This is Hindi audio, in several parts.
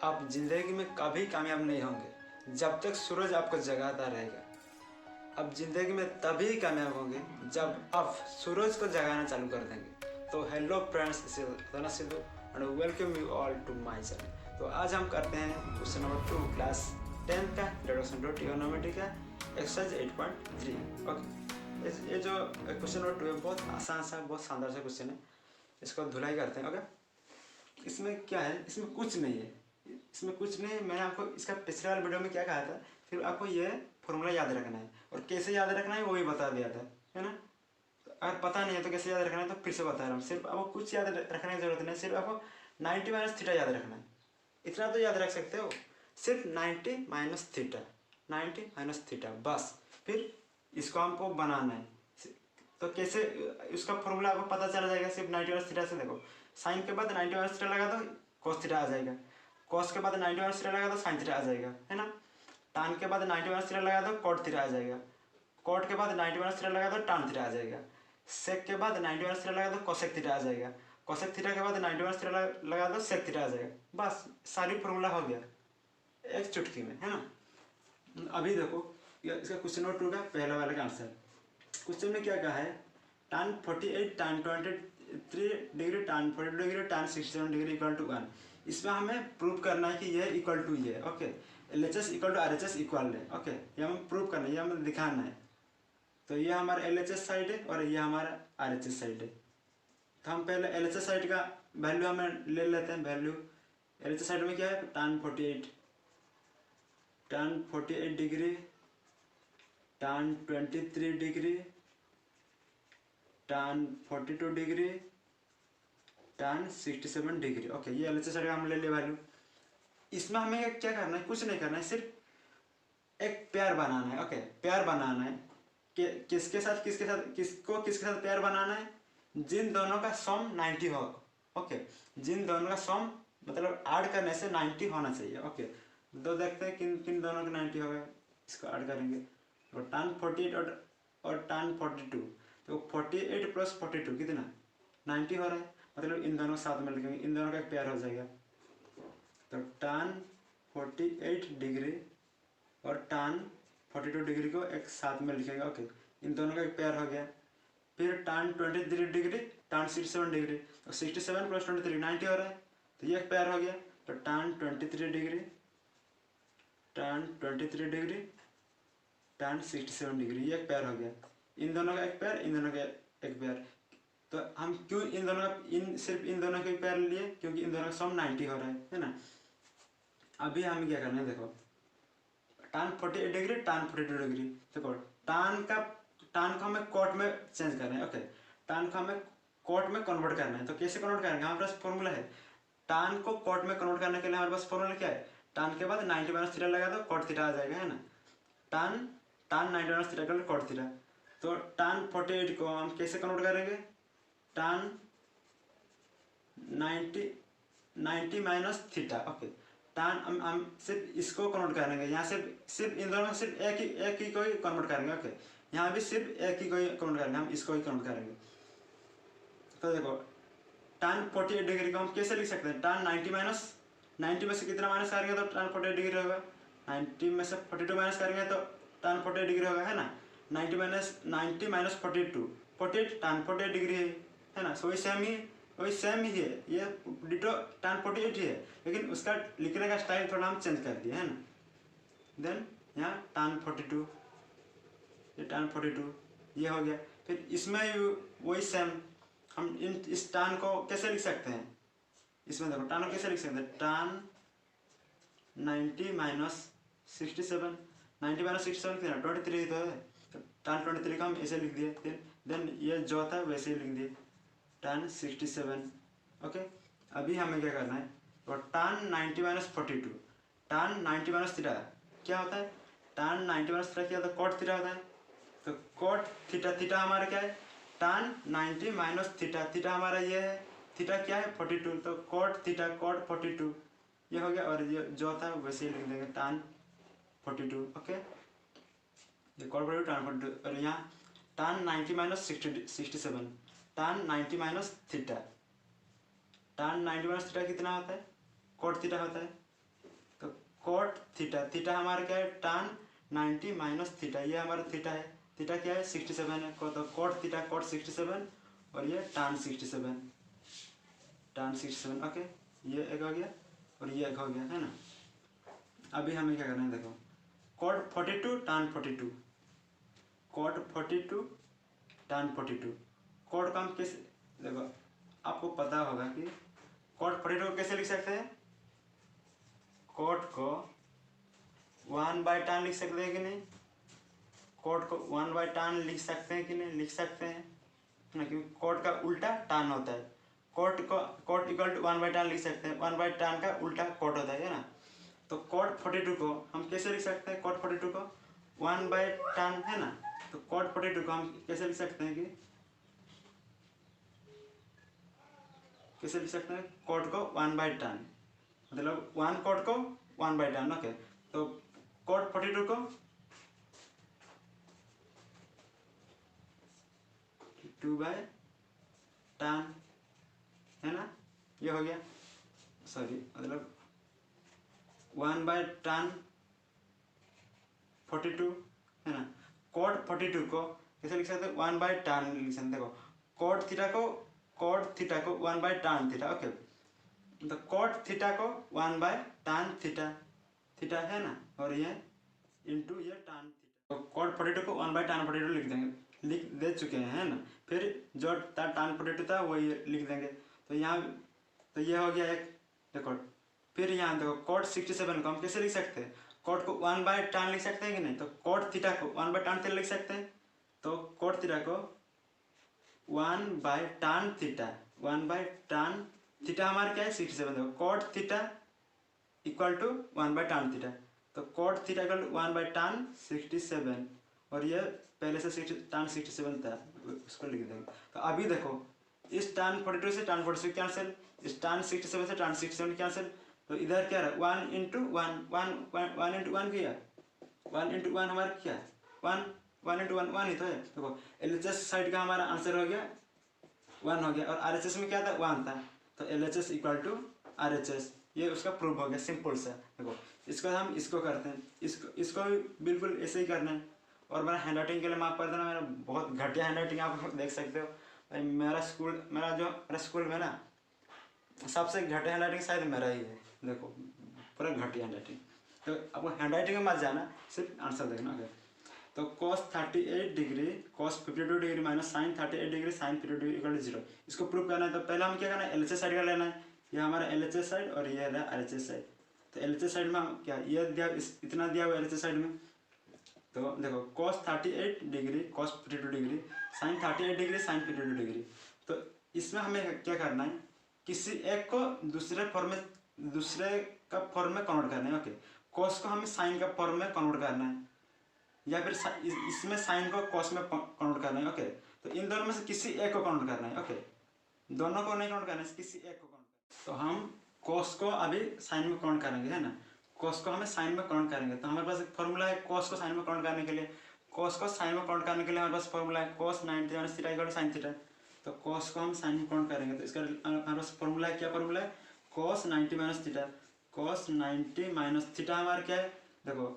आप जिंदगी में कभी कामयाब नहीं होंगे जब तक सूरज आपको जगाता रहेगा। आप जिंदगी में तभी कामयाब होंगे जब आप सूरज को जगाना चालू कर देंगे। तो hello friends, this is Sidhu and welcome you all to my channel. तो आज हम करते हैं क्वेश्चन नंबर 2 क्लास 10 का इंट्रोडक्शन टू ट्रिगोनोमेट्री का एक्सरसाइज 8.3। ओके, ये जो क्वेश्चन नंबर 2 है बहुत आसान सा, बहुत शानदार सा क्वेश्चन है। इसको धुलाई करते हैं। ओके, इसमें क्या है, इसमें कुछ नहीं है, इसमें कुछ नहीं। मैंने आपको इसका पिछले वाले वीडियो में क्या कहा था, फिर आपको ये फॉर्मूला याद रखना है और कैसे याद रखना है वो भी बता दिया था, है ना। तो अगर पता नहीं है तो कैसे याद रखना है तो फिर से बता रहा हूँ। सिर्फ आपको कुछ याद रखने की जरूरत नहीं, सिर्फ आपको 90 माइनस थीटा याद रखना है। इतना तो याद रख सकते हो, सिर्फ 90 माइनस थीटा, 90 माइनस थीटा बस। फिर इसको हमको बनाना है। तो कैसे उसका फॉर्मूला आपको पता चला जाएगा सिर्फ 90 माइनस थीटा से। देखो, साइन के बाद 90 माइनस थीटा लगा दो, कॉस थीटा आ जाएगा। कॉस के बाद 90 माइनस थीटा लगा दो, साइन थीटा आ जाएगा, है ना। टान के बाद 90 माइनस थीटा लगा दो, कॉट थीटा आ जाएगा। कॉट के बाद 90 माइनस थीटा लगा दो, टान थीटा आ जाएगा। सेक के बाद 90 माइनस थीटा लगा दो, कोसेक थीटा आ जाएगा। कोसेक थीटा के बाद 90 माइनस थीटा लगा दो, सेक थीटा आ जाएगा। बस सारी फॉर्मूला हो गया एक चुटकी में, है ना। अभी देखो, इसका क्वेश्चन नंबर 2 का पहला वाले का आंसर। क्वेश्चन में क्या कहा है, tan 48 tan 23 degree tan 42 degree tan 67 degree equal to 1। इसमें हमें प्रूव करना है कि ये इक्वल टू ये। Okay, LHS equal to RHS equal है। ओके, ये हमें प्रूव करना है, ये हमें दिखाना है। तो ये हमारा LHS साइड है और ये हमारा RHS साइड है। तो हम पहले LHS साइड का वैल्यू हमें ले लेते हैं। वैल्यू LHS साइड में क्या है, tan 48 degree tan 23 degree tan 42 degree tan 67 degree. Okay, ये LHS साइड का हम ले लिया वैल्यू। इसमें हमें क्या करना है, कुछ नहीं करना है, सिर्फ एक पेयर बनाना है। ओके, पेयर बनाना है कि किसके साथ किसके साथ पेयर बनाना है, जिन दोनों का सम 90 हो। ओके, जिन दोनों का सम मतलब ऐड करने से 90 होना चाहिए। ओके, तो देखते हैं किन किन दोनों का 90 होगा। इसको ऐड करेंगे तो tan 48 और tan 42, तो 48 प्लस 42 कितना 90 हो रहा है। मतलब इन दोनों साथ में लिखेंगे, इन दोनों का एक पेयर हो जाएगा। तो tan 48 डिग्री और tan 42 डिग्री को एक साथ में लिखेंगे। ओके, इन दोनों का एक पेयर हो गया। फिर tan 23 डिग्री tan 67 डिग्री, तो 67 प्लस 23 90 हो रहा है, तो ये एक पेयर हो गया। तो tan 23 डिग्री tan 67 डिग्री, ये एक पेयर हो गया। इन दोनों का एक पेयर, इन दोनों का एक पेयर। तो हम क्यों इन दोनों का सिर्फ इन दोनों के पेयर लिए, क्योंकि इन दोनों का सम 90 हो रहा है ना। अभी हमें क्या करना है, देखो tan 48 डिग्री tan 42 डिग्री। देखो tan को हमें कॉट में चेंज करना है। ओके, tan को हमें कॉट में कन्वर्ट करना है। तो कैसे कन्वर्ट करेंगे, हमारे पास फॉर्मूला है। tan को कॉट में कन्वर्ट करने के लिए हमारे पास फॉर्मूला क्या है, tan के बाद 90 माइनस थीटा लगा दो, कॉट थीटा आ जाएगा, है ना। tan 90 माइनस थीटा कर कॉट थीटा। तो tan 48 को हम कैसे कन्वर्ट करेंगे, tan 90 minus theta. Okay, tan हम सिर्फ इसको कन्वर्ट करेंगे, यहाँ सिर्फ इन दोनों में सिर्फ एक ही को ही कन्वर्ट करेंगे। ओके, यहाँ भी सिर्फ एक ही को ही कन्वर्ट करेंगे, हम इसको ही कन्वर्ट करेंगे। तो देखो tan 48 डिग्री को हम कैसे लिख सकते हैं, tan 90 में से कितना माइनस करेंगे तो tan 48 डिग्री होगा। 90 में से 42 माइनस करेंगे तो tan 48 डिग्री होगा, है ना। 90 माइनस 42, 48 tan 48 डिग्री है ना। वही सेम ही है, ये डिटो tan 48 ही है, लेकिन उसका लिखने का स्टाइल थोड़ा हम चेंज कर दिए, है ना। देन यहाँ tan 42, ये tan 42 ये हो गया। फिर इसमें वही सेम, हम इस tan को कैसे लिख सकते हैं, इसमें देखो tan को कैसे लिख सकते हैं, tan 90 माइनस 67, 90 माइनस 67 कितना 23 तो है, तो tan 23 को हम ऐसे लिख दिए। देन ये जो था वैसे ही लिख दिए tan 67। ओके, अभी हमें क्या करना है, तो tan 90 minus 42, tan 90 minus theta क्या होता है, tan 90 माइनस थीटा क्या होता है, कॉट थीटा होता है। तो कॉट थीटा हमारा क्या है, tan 90 माइनस थीटा हमारा ये है, थीटा क्या है 42, तो कॉट थीटा कॉट 42 ये हो गया। और ये जो था वैसे ही लिख देंगे tan 42। ओके, ये कॉट 42 tan 42, और यहाँ tan 90 minus 67, tan 90 minus theta, tan 90 minus theta कितना होता है, कॉट थीटा होता है। कॉट थीटा, थीटा हमारा क्या है tan 90 माइनस थीटा, ये हमारा थीटा है, थीटा क्या है 67 है, तो कॉट थीटा कॉट 67 और ये tan 67, tan 67 ओके, ये एक हो गया और ये एक हो गया है ना। अभी हमें क्या करना है देखो, cot 42 tan 42, cot 42 tan 42, cot का हम कैसे देखो आपको पता होगा कि कॉट 42 को कैसे लिख सकते हैं, कॉट को 1/tan लिख सकते हैं कि नहीं, कॉट को 1/tan लिख सकते हैं कि नहीं, लिख सकते हैं ना, क्योंकि कॉट का उल्टा tan होता है, कॉट को कॉट इक्वल टू 1/tan लिख सकते हैं, 1/tan का उल्टा कॉट होता है ना। तो कॉट 42 को हम कैसे लिख सकते हैं, कॉट 42 को 1/tan है ना, तो कॉट 42 को हम कैसे लिख सकते हैं कि कैसे लिख सकते हैं, कॉट को 1/tan, मतलब 1 कॉट को 1/tan ओके, तो कॉट 42 को 2/tan है ना, ये हो गया, सॉरी मतलब 1/tan 42 है ना। कॉट 42 को कैसे लिख सकते हैं, 1/tan लिख सकते हैं, देखो कॉट थीटा को 1/tan थीटा ओके, तो कॉट थीटा को 1/tan थीटा, थीटा है ना, और ये इंटू ये tan थीटा, तो कॉट 42 को 1/tan 42 लिख देंगे, लिख दे चुके हैं है ना, फिर जो tan 42 था वही लिख देंगे, तो यहाँ तो ये हो गया एक, देखो फिर यहाँ देखो कॉट 67 को हम कैसे लिख सकते हैं, कॉट को 1/tan लिख सकते हैं कि नहीं, तो कॉट थीटा को 1/tan थीटा लिख सकते हैं, तो कॉट थीटा को 1/tan थीटा, 1/tan थीटा हमारा क्या है 67, देखो cot theta equal to 1/tan theta, तो cot theta equal to 1/tan 67 और ये पहले से tan 67 था उसको लिख देंगे। तो अभी देखो इस tan 42 से tan 42 कैंसिल, इस tan 67 से tan 67 कैंसिल, तो इधर क्या रहा 1 इंटू 1 इंटू 1 किया, 1 इंटू 1 हमारा क्या 1 इंटू 1 ही तो है, देखो LHS साइड का हमारा आंसर हो गया 1 हो गया, और RHS में क्या था 1 था, तो LHS इक्वल टू RHS, ये उसका प्रूफ हो गया सिंपल सा। देखो इसको हम इसको करते हैं, इसको भी बिल्कुल ऐसे ही करना है, और मेरा हैंड राइटिंग के लिए माफ कर देना, मेरा बहुत घटिया हैंड राइटिंग आप देख सकते हो भाई, मेरा स्कूल में ना सबसे घटिया हैंड राइटिंग शायद मेरा ही है, देखो पूरा घटिया हैंड राइटिंग, तो आपको हैंड राइटिंग में मत जाना, सिर्फ आंसर देखना ओके। तो cos 38 degree cos 52 degree minus sine 38 degree sine 52 degree equal to 0, इसको प्रूव करना है, तो पहले हम क्या करना है LHS साइड का लेना है, ये हमारा LHS साइड और ये है RHS साइड, तो LHS साइड में हम क्या ये दिया इतना दिया हुआ LHS साइड में, तो देखो cos 38 degree cos 52 degree sine 38 degree sine 52 degree, तो इसमें हमें क्या करना है, किसी एक को दूसरे का फॉर्म में कन्वर्ट करना है ओके, cos को हमें साइन का फॉर्म में कन्वर्ट करना है, या फिर इसमें साइन को कॉस में कन्वर्ट करना है ओके, तो इन दोनों में से किसी एक को कन्वर्ट करना है ओके, दोनों को नहीं कन्वर्ट करना है, किसी एक को कन्वर्ट, तो हम कॉस को अभी साइन में कन्वर्ट करेंगे है ना, कॉस को हमें साइन में कन्वर्ट करेंगे, तो हमारे पास एक फॉर्मूला है कॉस को साइन में कन्वर्ट करने के लिए, कॉस को साइन में कन्वर्ट करने के लिए हमारे पास फॉर्मूला है cos 90 minus theta equal to sine theta, तो कॉस को हम साइन में कन्वर्ट करेंगे, तो इसका हमारे पास फॉर्मूला है, क्या फॉर्मूला है cos 90 minus theta, cos 90 minus theta हमारा क्या है, देखो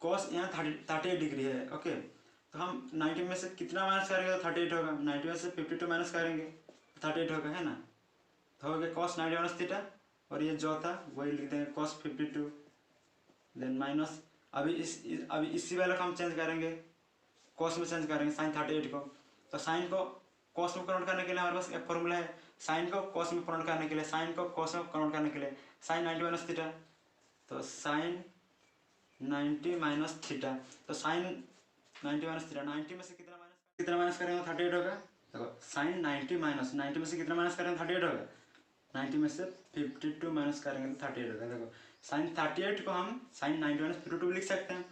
कॉस यहाँ 38 डिग्री है ओके, तो हम 90 में से कितना माइनस करेंगे तो 38 होगा, 90 में से 52 माइनस करेंगे 38 होगा है ना, तो हो गया cos 90 माइनस थीटा, और ये जो था वही लिख देंगे cos 52, देन माइनस अभी इसी वाले को हम चेंज करेंगे, cos में चेंज करेंगे साइन 38 को, तो साइन को cos में कन्वर्ट करने के लिए हमारे पास एक फॉर्मूला है, साइन को cos में कन्वर्ट करने के लिए, साइन को cos में कन्वर्ट करने के लिए साइन 90 माइनस थीटा, तो साइन 90 माइनस थीटा, तो साइन 90 माइनस थीटा, 90 में से कितना माइनस करेंगे 38 होगा, देखो साइन 90 में से कितना माइनस करेंगे 38 होगा, 90 में से 52 माइनस करेंगे तो 38 होगा, देखो साइन 38 को हम साइन 90 माइनस 52 लिख सकते हैं,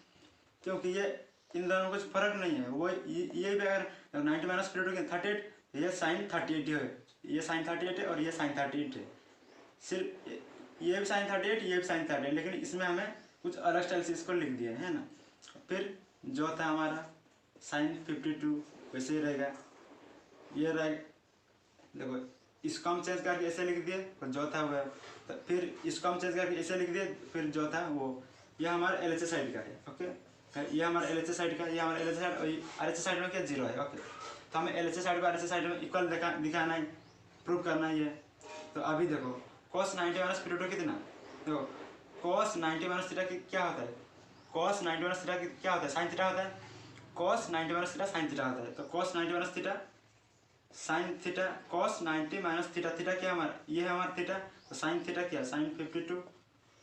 क्योंकि ये इन दोनों में कुछ फर्क नहीं है, वो ये भी अगर 90 माइनस 52 38, ये साइन 38 है, ये साइन 38 है और ये साइन 38 है, सिर्फ ये भी साइन 38 ये भी साइन 38, लेकिन इसमें हमें कुछ अलग स्टाइल से इसको लिख दिया है ना, फिर जो था हमारा साइन 52 वैसे ही रहेगा, ये रहेगा, देखो इसको हम चेंज करके ऐसे लिख दिए और जो था वो, तो फिर इसको हम चेंज करके ऐसे लिख दिए, फिर जो था वो। यह हमारा एल एच एस साइड का है, ओके। ये हमारा एल एच एस साइड का, ये हमारा एल एच एस साइड, और आर एच एस साइड में क्या 0 है, ओके। तो हमें एल एच एस साइड को आर एच एस साइड में इक्वल दिखाना है, प्रूव करना है ये। तो अभी देखो cos 90 माइनस P2 कितना, देखो cos 90 माइनस थीटा क्या होता है, cos 90 माइनस थीटा क्या होता है, साइन थीटा होता है। cos 90 minus theta sine theta होता है। तो cos 90 minus theta sine theta, cos 90 minus theta, theta क्या हमारा, ये है हमारा थीटा। तो साइन थीटा क्या, साइन 52,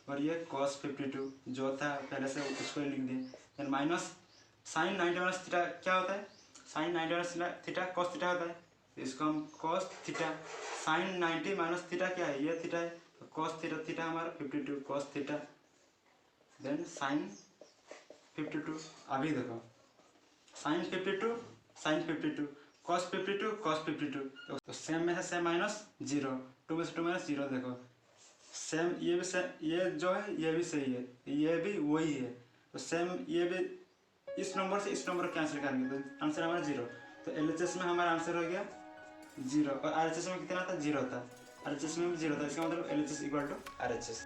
और ये cos 52 जो था पहले से उसको लिख दिए। Then minus sine 90 minus theta क्या होता है, sine 90 minus theta cos theta होता है। तो इसको हम cos theta, sine 90 minus theta क्या है, ये थीटा है। तो cos थीटा, थीटा हमारा 52 cos थीटा, देन साइन 52। अभी देखो साइन 52 साइन 52, cos 52 cos 52, तो सेम में है सेम माइनस 0, 2 में से 2 माइनस 0, देखो सेम, ये भी सेम, ये जो है ये भी सही है, ये भी वही है। तो सेम ये भी, इस नंबर से इस नंबर कैंसिल करेंगे तो आंसर हमारा 0। तो एलएचएस में हमारा आंसर हो गया 0, और आरएचएस में कितना था, 0 था। आरएचएस में भी 0 था, इसका मतलब एलएचएस इक्वल टू आरएचएस।